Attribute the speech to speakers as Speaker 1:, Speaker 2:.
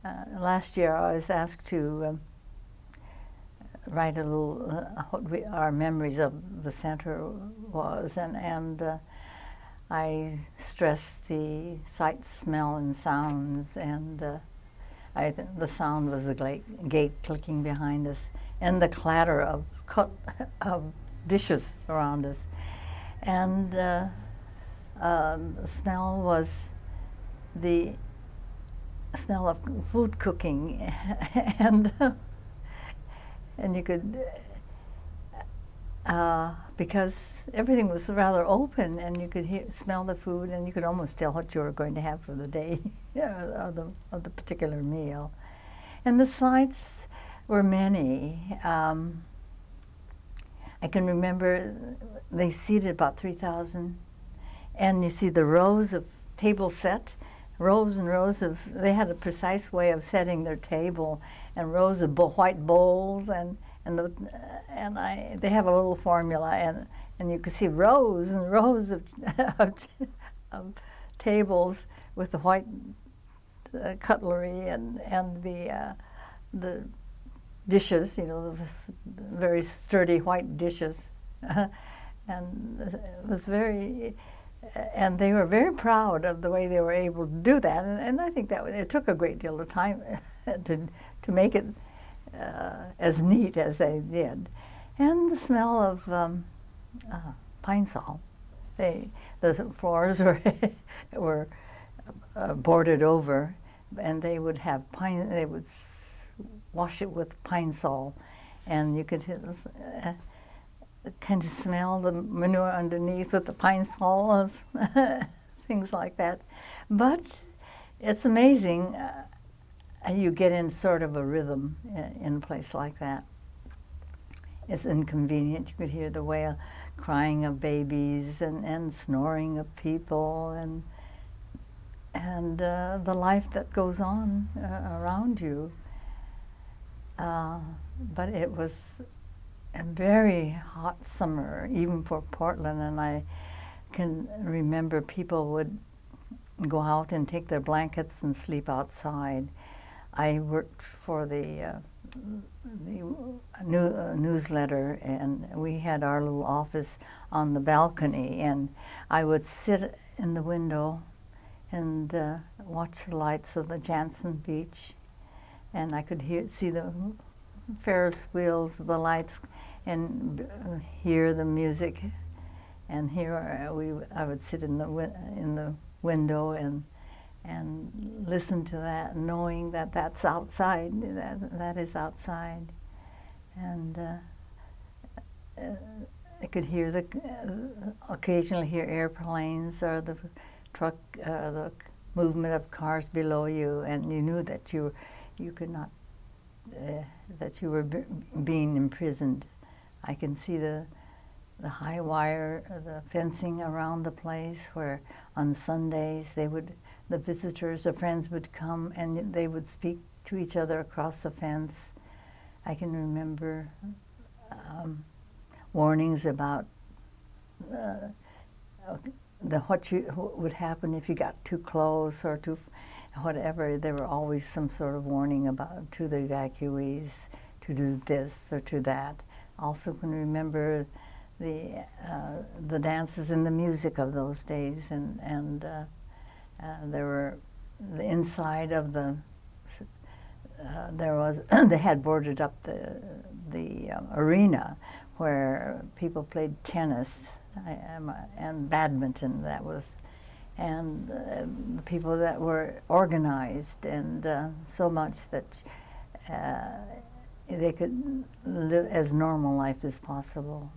Speaker 1: last year I was asked to write a little what our memories of the center was, and I stressed the sights, smell, and sounds, and the sound was the gate clicking behind us, and the clatter of dishes around us, and the smell was the smell of food cooking, and and you could, because everything was rather open, and you could smell the food, and you could almost tell what you were going to have for the day, of the particular meal. And the sights were many. I can remember they seated about 3,000, and you see the rows of table set, rows and rows of, they had a precise way of setting their table, and rows of white bowls, they have a little formula, and you could see rows and rows of, of tables with the white cutlery and the dishes, you know, the very sturdy white dishes, and it was very. And they were very proud of the way they were able to do that, and I think that it took a great deal of time to make it as neat as they did. And the smell of pine sol. The floors were boarded over, and they would have pine. They would wash it with pine sol, and you could kind of smell the manure underneath with the pine sol, things like that. But it's amazing, you get in sort of a rhythm in a place like that. It's inconvenient. You could hear the crying of babies and snoring of people, and the life that goes on around you. But it was a very hot summer, even for Portland, and I can remember people would go out and take their blankets and sleep outside. I worked for the newsletter, and we had our little office on the balcony, and I would sit in the window and watch the lights of the Jansen Beach, and I could see the Ferris wheels, the lights, and hear the music. And here I would sit in the window and listen to that, knowing that that's outside. That is outside, and I could hear occasionally hear airplanes or the truck, the movement of cars below you, and you knew that you could not. That you were being imprisoned. I can see the high wire, the fencing around the place, where on Sundays the visitors, the friends would come and they would speak to each other across the fence. I can remember warnings about what would happen if you got too close or too whatever. There were always some sort of warning to the evacuees to do this or to that. Also can remember the dances and the music of those days, and there were the inside of the there was they had boarded up the arena where people played tennis and badminton. That was. And the people that were organized, and so much that they could live as normal life as possible.